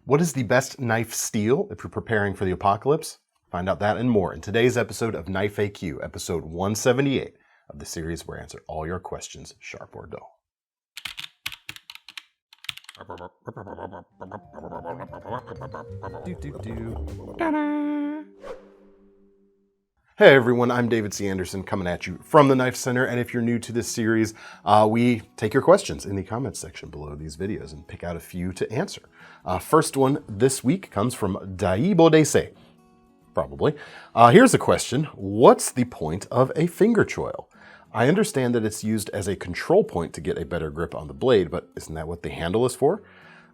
What is the best knife steel if you're preparing for the apocalypse? Find out that and more in today's episode of Knife AQ, episode 178 of the series where I answer all your questions, sharp or dull. Hey everyone, I'm David C. Anderson coming at you from the KnifeCenter, and if you're new to this series, we take your questions in the comments section below these videos and pick out a few to answer. First one this week comes from Daibo Dese, probably. Here's a question: what's the point of a finger choil? I understand that it's used as a control point to get a better grip on the blade, but isn't that what the handle is for?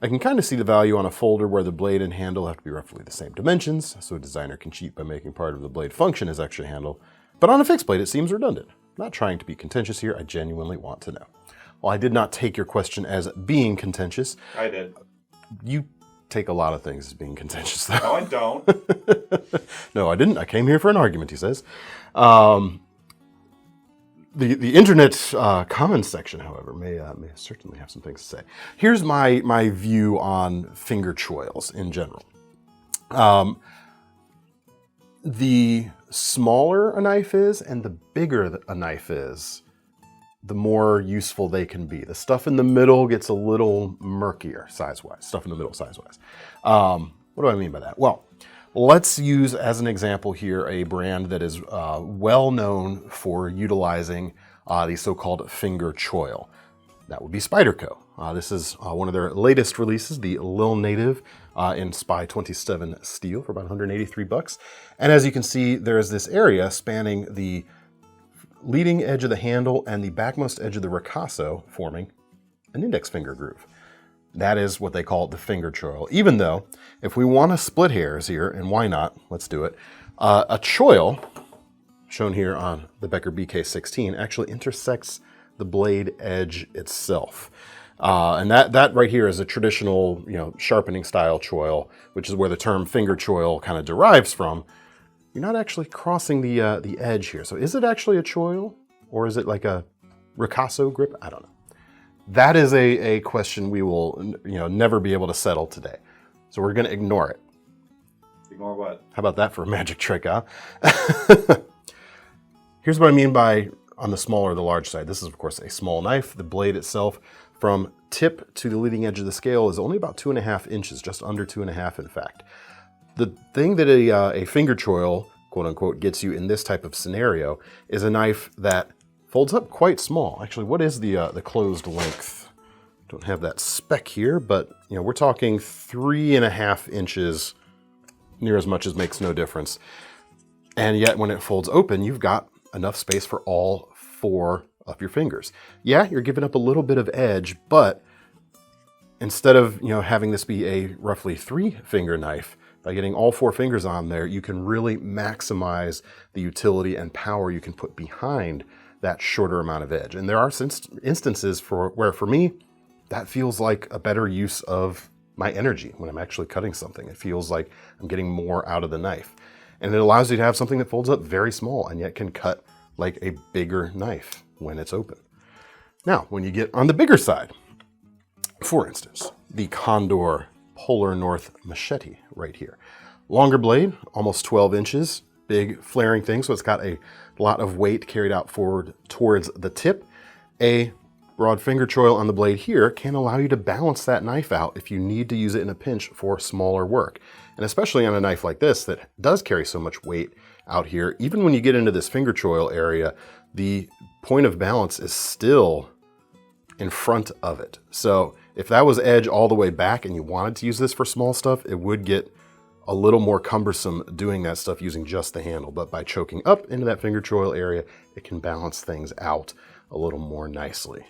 I can kind of see the value on a folder where the blade and handle have to be roughly the same dimensions, so a designer can cheat by making part of the blade function as extra handle. But on a fixed blade, it seems redundant. I'm not trying to be contentious here, I genuinely want to know. Well, I did not take your question as being contentious. I did. You take a lot of things as being contentious, though. No, I don't. No, I didn't. I came here for an argument, he says. The internet comments section, however, may certainly have some things to say. Here's my view on finger choils in general. The smaller a knife is and the bigger a knife is, the more useful they can be. The stuff in the middle gets a little murkier size-wise. Stuff in the middle size-wise. What do I mean by that? Well, let's use as an example here a brand that is well known for utilizing the so-called finger choil. That would be Spyderco. This is one of their latest releases, the Lil Native in Spy 27 steel for about 183 bucks. And as you can see, there is this area spanning the leading edge of the handle and the backmost edge of the ricasso, forming an index finger groove. That is what they call the finger choil. Even though, if we want to split hairs here, and why not, let's do it, a choil, shown here on the Becker BK16, actually intersects the blade edge itself. And that right here is a traditional, sharpening style choil, which is where the term finger choil kind of derives from. You're not actually crossing the edge here. So is it actually a choil, or is it like a ricasso grip? I don't know. That is a question we will never be able to settle today. So we're going to ignore it. Ignore what? How about that for a magic trick, huh? Here's what I mean by on the small or the large side. This is, of course, a small knife. The blade itself, from tip to the leading edge of the scale, is only about 2.5 inches, just under 2.5 in fact. The thing that a finger choil, quote unquote, gets you in this type of scenario is a knife that folds up quite small. Actually, what is the closed length? Don't have that spec here, but we're talking 3.5 inches, near as much as makes no difference. And yet when it folds open, you've got enough space for all 4 of your fingers. Yeah, you're giving up a little bit of edge, but instead of having this be a roughly 3-finger knife, by getting all 4 fingers on there, you can really maximize the utility and power you can put behind that shorter amount of edge. And there are instances where for me, that feels like a better use of my energy when I'm actually cutting something. It feels like I'm getting more out of the knife. And it allows you to have something that folds up very small and yet can cut like a bigger knife when it's open. Now, when you get on the bigger side, for instance, the Condor Polar North machete right here. Longer blade, almost 12 inches, big flaring thing, so it's got a lot of weight carried out forward towards the tip. A broad finger choil on the blade here can allow you to balance that knife out if you need to use it in a pinch for smaller work. And especially on a knife like this that does carry so much weight out here, even when you get into this finger choil area, the point of balance is still in front of it. So if that was edge all the way back and you wanted to use this for small stuff, it would get a little more cumbersome doing that stuff using just the handle. But by choking up into that finger choil area, it can balance things out a little more nicely.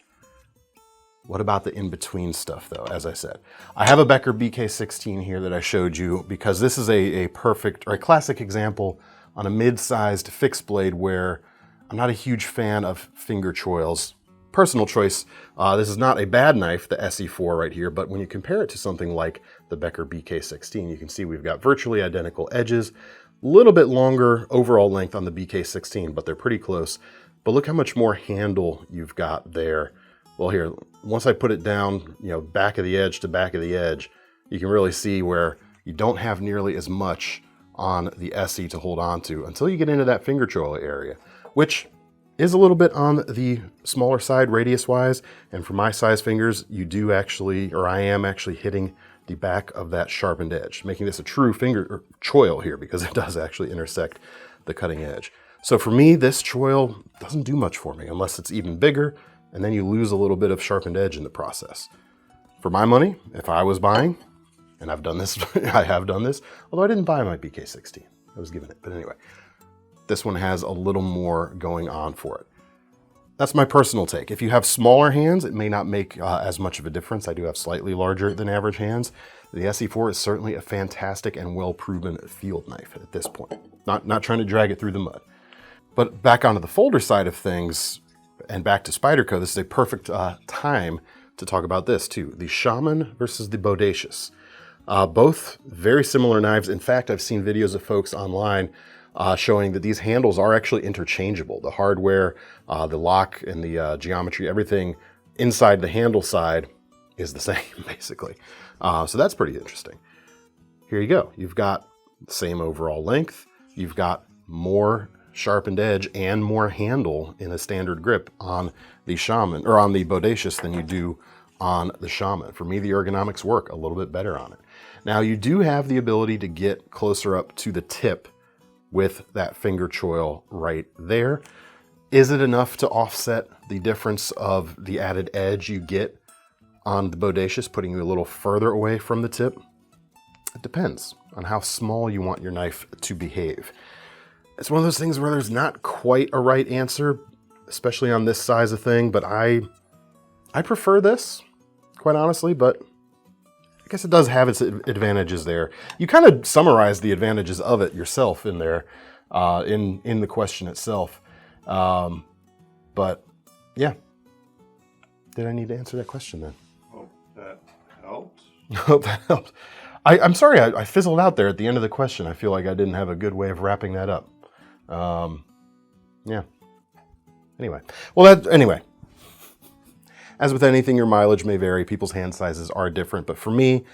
What about the in-between stuff though? As I said, I have a Becker BK16 here that I showed you because this is a perfect or a classic example on a mid-sized fixed blade where I'm not a huge fan of finger choils. Personal choice. This is not a bad knife, the SE4 right here, but when you compare it to something like the Becker BK16, you can see we've got virtually identical edges, a little bit longer overall length on the BK16, but they're pretty close. But look how much more handle you've got there. Well, here, once I put it down, back of the edge to back of the edge, you can really see where you don't have nearly as much on the SE to hold on to until you get into that finger choil area, which is a little bit on the smaller side radius-wise. And for my size fingers, you do actually, or I am actually hitting the back of that sharpened edge, making this a true finger or choil here because it does actually intersect the cutting edge. So for me, this choil doesn't do much for me unless it's even bigger, and then you lose a little bit of sharpened edge in the process. For my money, if I was buying, and I've done this, I have done this, although I didn't buy my BK16, I was given it, but anyway, this one has a little more going on for it. That's my personal take. If you have smaller hands, it may not make as much of a difference. I do have slightly larger than average hands. The SE4 is certainly a fantastic and well-proven field knife at this point. Not trying to drag it through the mud. But back onto the folder side of things, and back to Spyderco, this is a perfect time to talk about this too. The Shaman versus the Bodacious. Both very similar knives. In fact, I've seen videos of folks online showing that these handles are actually interchangeable. The hardware, the lock, and the geometry, everything inside the handle side is the same, basically. So that's pretty interesting. Here you go. You've got the same overall length. You've got more sharpened edge and more handle in a standard grip on the Shaman, or on the Bodacious, than you do on the Shaman. For me, the ergonomics work a little bit better on it. Now, you do have the ability to get closer up to the tip with that finger choil right there. Is it enough to offset the difference of the added edge you get on the Bodacious, putting you a little further away from the tip? It depends on how small you want your knife to behave. It's one of those things where there's not quite a right answer, especially on this size of thing, but I prefer this, quite honestly, but I guess it does have its advantages there. You kind of summarize the advantages of it yourself in there, in the question itself. But yeah, did I need to answer that question then? Hope that helped. Hope that helped. I'm sorry, I fizzled out there at the end of the question. I feel like I didn't have a good way of wrapping that up. Yeah. Anyway. As with anything, your mileage may vary. People's hand sizes are different. But for me,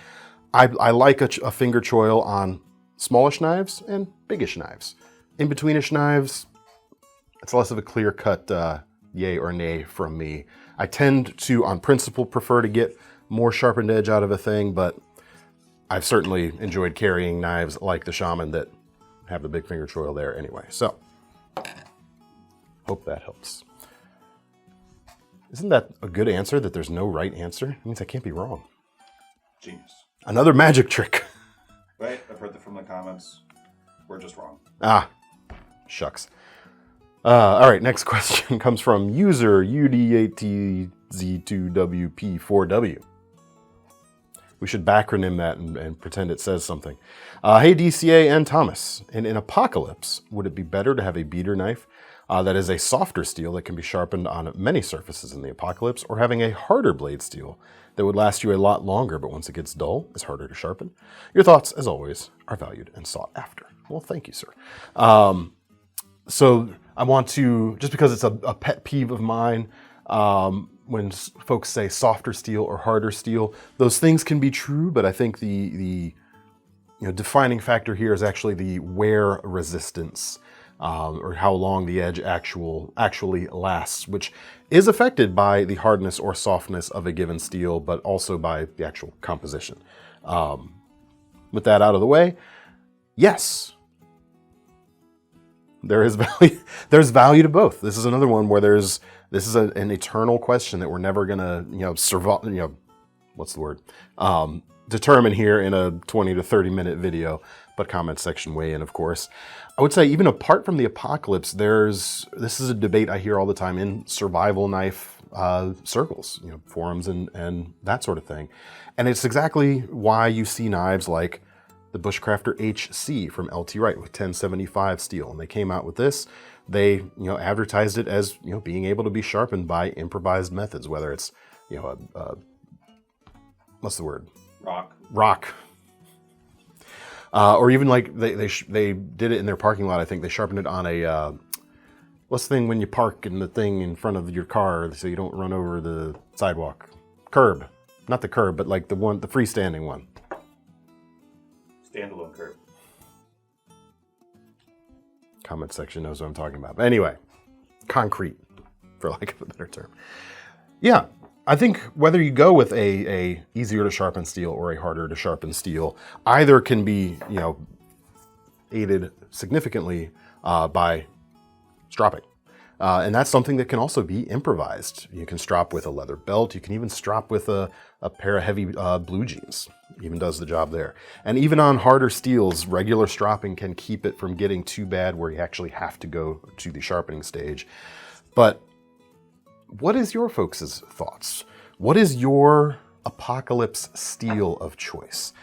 I like a finger choil on smallish knives and biggish knives. In-betweenish knives, it's less of a clear-cut yay or nay from me. I tend to, on principle, prefer to get more sharpened edge out of a thing, but I've certainly enjoyed carrying knives like the Shaman that have the big finger choil there anyway. So, hope that helps. Isn't that a good answer, that there's no right answer? It means I can't be wrong. Genius. Another magic trick. Right, I've heard that from the comments. We're just wrong. Ah, shucks. All right, next question comes from user UD8TZ2WP4W. We should backronym that and pretend it says something. Hey, DCA and Thomas. In an apocalypse, would it be better to have a beater knife that is a softer steel that can be sharpened on many surfaces in the apocalypse, or having a harder blade steel that would last you a lot longer, but once it gets dull, is harder to sharpen? Your thoughts, as always, are valued and sought after. Well, thank you, sir. So I want to, just because it's a pet peeve of mine, when folks say softer steel or harder steel, those things can be true, but I think the defining factor here is actually the wear resistance, or how long the edge actually lasts, which is affected by the hardness or softness of a given steel, but also by the actual composition. With that out of the way, yes, there is value. There's value to both. This is another one where this is an eternal question that we're never gonna, survive. What's the word? Determine here in a 20 to 30 minute video, but comment section weigh in, of course. I would say even apart from the apocalypse, this is a debate I hear all the time in survival knife circles, forums and that sort of thing. And it's exactly why you see knives like the Bushcrafter HC from LT Wright with 1075 steel. And they came out with this. They, advertised it as, being able to be sharpened by improvised methods, whether it's, what's the word? Rock. Or even like they did it in their parking lot. I think they sharpened it on a, what's the thing when you park in the thing in front of your car so you don't run over the sidewalk? Curb. Not the curb, but like the freestanding one. Standalone curve. Comment section knows what I'm talking about. But anyway, concrete, for lack of a better term. Yeah, I think whether you go with a easier to sharpen steel or a harder to sharpen steel, either can be, aided significantly by stropping. And that's something that can also be improvised. You can strop with a leather belt. You can even strop with a pair of heavy blue jeans. Even does the job there. And even on harder steels, regular stropping can keep it from getting too bad where you actually have to go to the sharpening stage. But what is your folks' thoughts? What is your apocalypse steel of choice?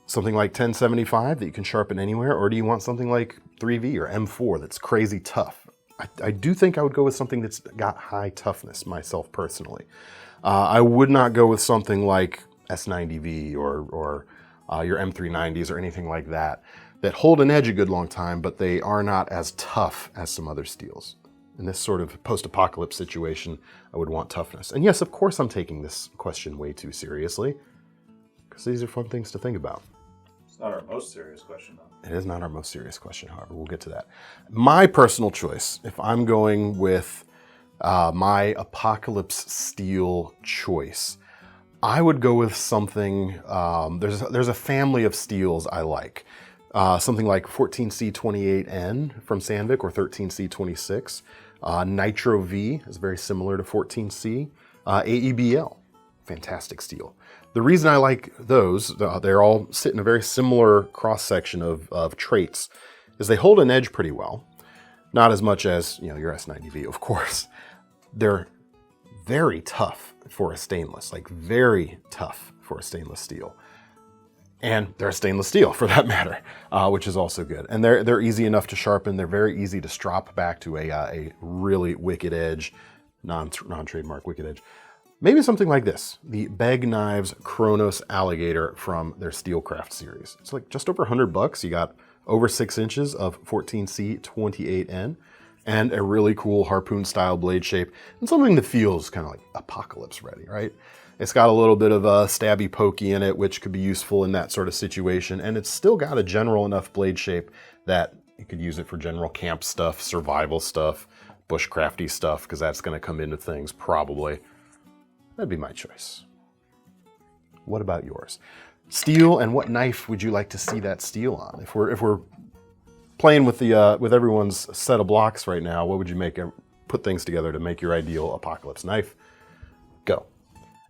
Something like 1075 that you can sharpen anywhere, or do you want something like 3V or M4 that's crazy tough? I do think I would go with something that's got high toughness myself personally. I would not go with something like S90V or your M390s or anything like that hold an edge a good long time, but they are not as tough as some other steels. In this sort of post-apocalypse situation, I would want toughness. And yes, of course I'm taking this question way too seriously, because these are fun things to think about. It's not our most serious question, though. It is not our most serious question, however. We'll get to that. My personal choice, if I'm going with my apocalypse steel choice, I would go with something, there's a family of steels I like. Something like 14C28N from Sandvik or 13C26. Nitro V is very similar to 14C. AEBL, fantastic steel. The reason I like those, they're all sit in a very similar cross-section of traits, is they hold an edge pretty well. Not as much as your S90V, of course. They're very tough for a stainless, like very tough for a stainless steel. And they're stainless steel for that matter, which is also good. And they're easy enough to sharpen. They're very easy to strop back to a really wicked edge, non-trademark wicked edge. Maybe something like this, the Beg Knives Kronos Alligator from their Steelcraft series. It's like just over $100. You got over 6 inches of 14C28N and a really cool harpoon style blade shape and something that feels kind of like apocalypse ready, right? It's got a little bit of a stabby pokey in it, which could be useful in that sort of situation. And it's still got a general enough blade shape that you could use it for general camp stuff, survival stuff, bushcrafty stuff, because that's going to come into things probably. That'd be my choice. What about yours? Steel, and what knife would you like to see that steel on? If we're playing with the with everyone's set of blocks right now, what would you put things together to make your ideal apocalypse knife? Go.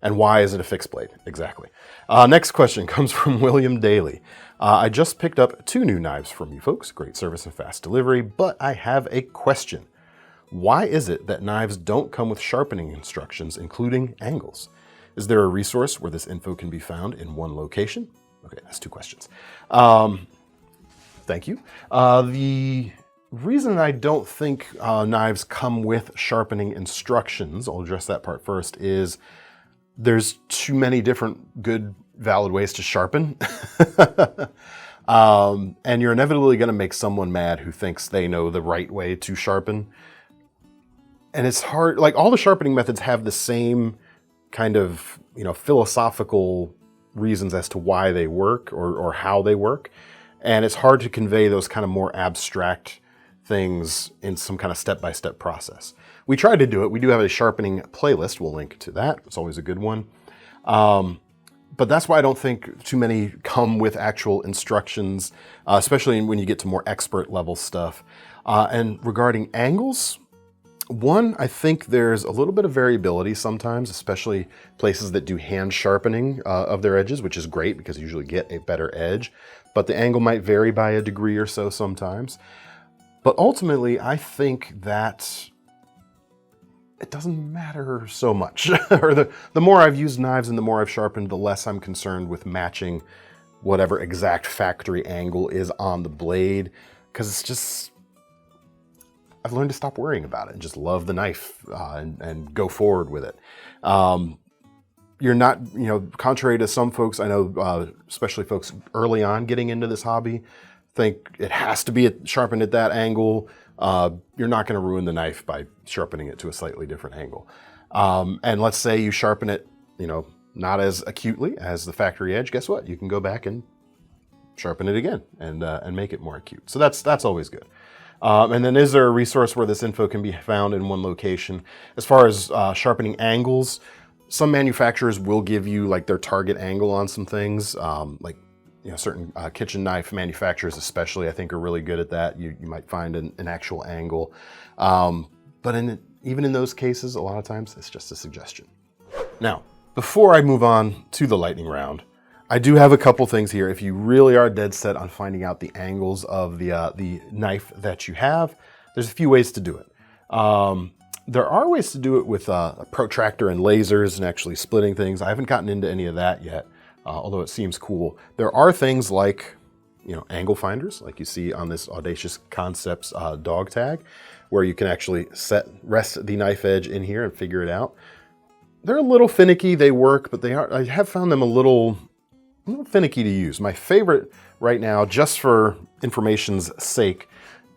And why is it a fixed blade? Exactly. Next question comes from William Daly. I just picked up 2 new knives from you folks. Great service and fast delivery, but I have a question. Why is it that knives don't come with sharpening instructions, including angles? Is there a resource where this info can be found in one location? Okay, that's 2 questions. Thank you. The reason I don't think knives come with sharpening instructions, I'll address that part first, is there's too many different good, valid ways to sharpen. And you're inevitably going to make someone mad who thinks they know the right way to sharpen. And it's hard, like all the sharpening methods have the same kind of, philosophical reasons as to why they work or how they work. And it's hard to convey those kind of more abstract things in some kind of step-by-step process. We tried to do it. We do have a sharpening playlist. We'll link to that. It's always a good one. But that's why I don't think too many come with actual instructions, especially when you get to more expert level stuff. And regarding angles, one, I think there's a little bit of variability sometimes, especially places that do hand sharpening of their edges, which is great because you usually get a better edge, but the angle might vary by a degree or so sometimes. But ultimately, I think that it doesn't matter so much. Or the more I've used knives and the more I've sharpened, the less I'm concerned with matching whatever exact factory angle is on the blade, because it's just, I've learned to stop worrying about it and just love the knife and go forward with it. You're not, contrary to some folks, I know, especially folks early on getting into this hobby, think it has to be sharpened at that angle. You're not going to ruin the knife by sharpening it to a slightly different angle. And let's say you sharpen it, not as acutely as the factory edge. Guess what? You can go back and sharpen it again and make it more acute. So that's always good. And then is there a resource where this info can be found in one location? As far as sharpening angles, some manufacturers will give you like their target angle on some things. Like, you know, certain kitchen knife manufacturers especially, I think, are really good at that. You might find an actual angle. But even in those cases, a lot of times it's just a suggestion. Now, before I move on to the lightning round, I do have a couple things here. If you really are dead set on finding out the angles of the knife that you have, there's a few ways to do it. There are ways to do it with a protractor and lasers and actually splitting things. I haven't gotten into any of that yet, although it seems cool. There are things like, you know, angle finders, like you see on this Audacious Concepts dog tag, where you can actually rest the knife edge in here and figure it out. They're a little finicky. They work, but I have found them a little finicky to use. My favorite right now, just for information's sake,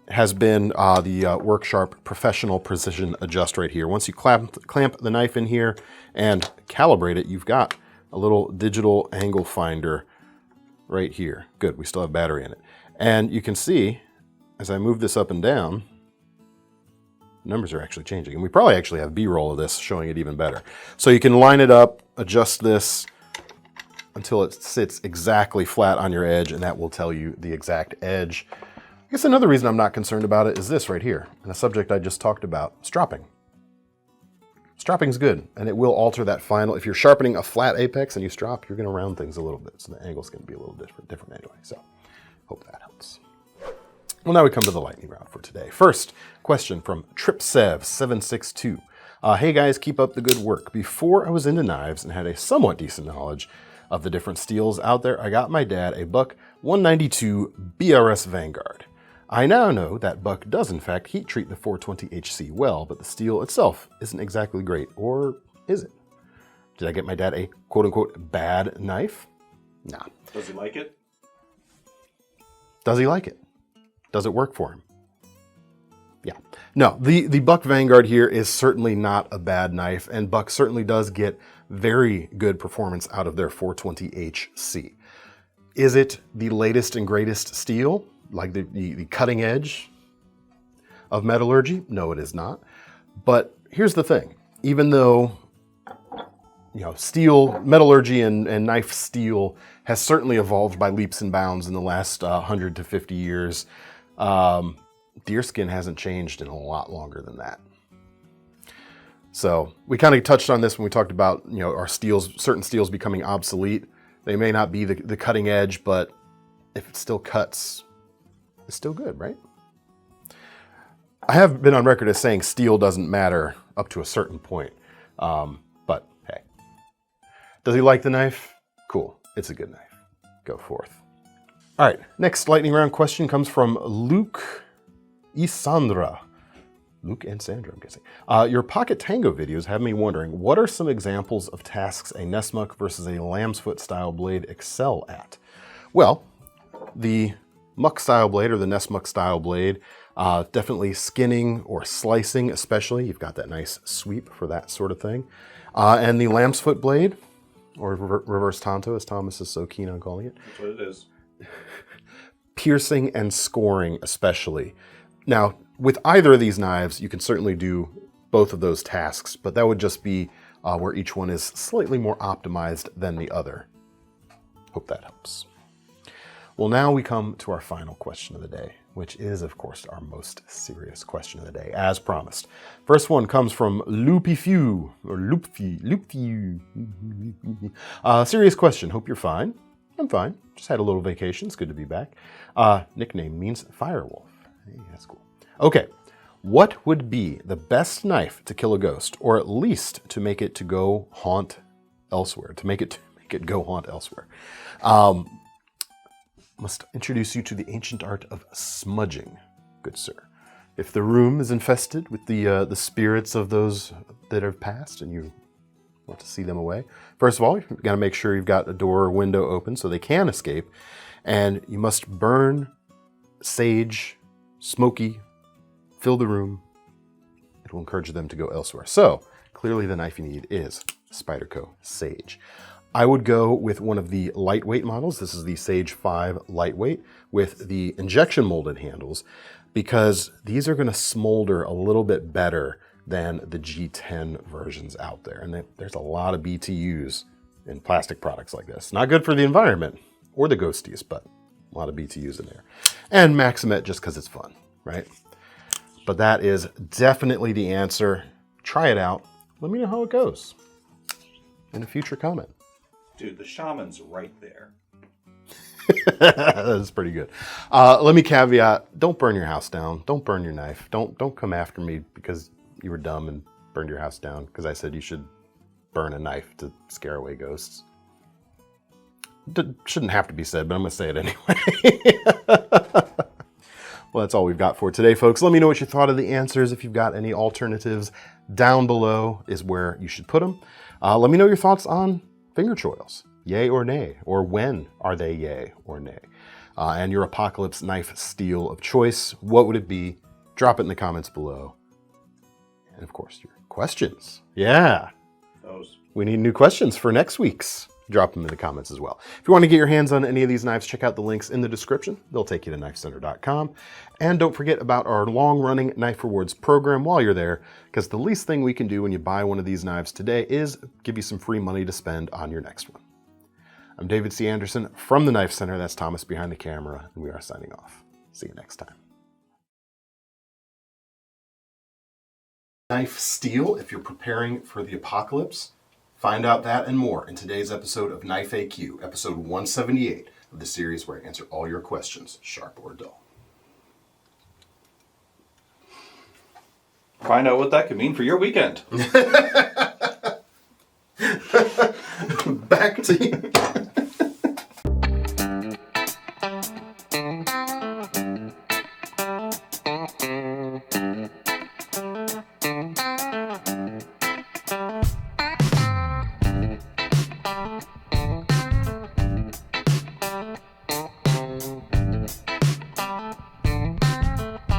has been the Worksharp Professional Precision Adjust right here. Once you clamp the knife in here and calibrate it, you've got a little digital angle finder right here. Good, we still have battery in it. And you can see, as I move this up and down, numbers are actually changing. And we probably actually have B-roll of this showing it even better. So you can line it up, adjust this until it sits exactly flat on your edge, and that will tell you the exact edge. I guess another reason I'm not concerned about it is this right here, and a subject I just talked about, stropping. Stropping's good, and it will alter that final. If you're sharpening a flat apex and you strop, you're going to round things a little bit, so the angle's going to be a little different anyway. So, hope that helps. Well, now we come to the lightning round for today. First question from TripSev762. Hey guys, keep up the good work. Before I was into knives and had a somewhat decent knowledge of the different steels out there, I got my dad a Buck 192 BRS Vanguard. I now know that Buck does in fact heat treat the 420HC well, but the steel itself isn't exactly great, or is it? Did I get my dad a quote-unquote bad knife? Nah. Does he like it? Does he like it? Does it work for him? Yeah. No, the Buck Vanguard here is certainly not a bad knife, and Buck certainly does get very good performance out of their 420HC. Is it the latest and greatest steel, like the cutting edge of metallurgy? No, it is not. But here's the thing. Even though, you know, steel, metallurgy and knife steel has certainly evolved by leaps and bounds in the last 100 to 50 years, deerskin hasn't changed in a lot longer than that. So we kind of touched on this when we talked about, you know, our steels, certain steels becoming obsolete. They may not be the cutting edge, but if it still cuts, it's still good, right? I have been on record as saying steel doesn't matter up to a certain point. But hey, does he like the knife? Cool, it's a good knife. Go forth. All right, next lightning round question comes from Luke Isandra. Luke and Sandra, I'm guessing. Your Pocket Tango videos have me wondering, what are some examples of tasks a Nessmuk versus a Lambsfoot style blade excel at? Well, the Muck style blade or the Nessmuk style blade, definitely skinning or slicing especially. You've got that nice sweep for that sort of thing. And the Lambsfoot blade, or reverse tanto as Thomas is so keen on calling it. That's what it is. Piercing and scoring especially. Now, with either of these knives, you can certainly do both of those tasks, but that would just be where each one is slightly more optimized than the other. Hope that helps. Well, now we come to our final question of the day, which is, of course, our most serious question of the day, as promised. First one comes from Loopyfew, or Loopfew. Serious question. Hope you're fine. I'm fine. Just had a little vacation. It's good to be back. Nickname means Firewolf. Hey, that's cool. Okay. What would be the best knife to kill a ghost, or at least to make it to go haunt elsewhere? To make it go haunt elsewhere. Must introduce you to the ancient art of smudging, good sir. If the room is infested with the spirits of those that have passed and you want to see them away, first of all, you've got to make sure you've got a door or window open so they can escape, and you must burn sage, smoky, fill the room. It will encourage them to go elsewhere. So, clearly the knife you need is Spyderco Sage. I would go with one of the lightweight models. This is the Sage 5 Lightweight with the injection molded handles, because these are going to smolder a little bit better than the G10 versions out there. And there's a lot of BTUs in plastic products like this. Not good for the environment or the ghosties, but a lot of BTUs in there. And Maximet just because it's fun, right? But that is definitely the answer. Try it out. Let me know how it goes in a future comment. Dude, the shaman's right there. That is pretty good. Let me caveat, don't burn your house down. Don't burn your knife. Don't come after me because you were dumb and burned your house down because I said you should burn a knife to scare away ghosts. Shouldn't have to be said, but I'm going to say it anyway. Well, that's all we've got for today, folks. Let me know what you thought of the answers. If you've got any alternatives, down below is where you should put them. Let me know your thoughts on finger choils. Yay or nay? Or when are they yay or nay? And your apocalypse knife steel of choice, what would it be? Drop it in the comments below. And of course, your questions. Yeah. Those. We need new questions for next week's. Drop them in the comments as well. If you want to get your hands on any of these knives, check out the links in the description. They'll take you to KnifeCenter.com. And don't forget about our long-running Knife Rewards program while you're there, because the least thing we can do when you buy one of these knives today is give you some free money to spend on your next one. I'm David C. Anderson from the Knife Center. That's Thomas behind the camera, and we are signing off. See you next time. Knife steel if you're preparing for the apocalypse. Find out that and more in today's episode of Knife AQ, episode 178 of the series where I answer all your questions, sharp or dull. Find out what that could mean for your weekend. Back to you.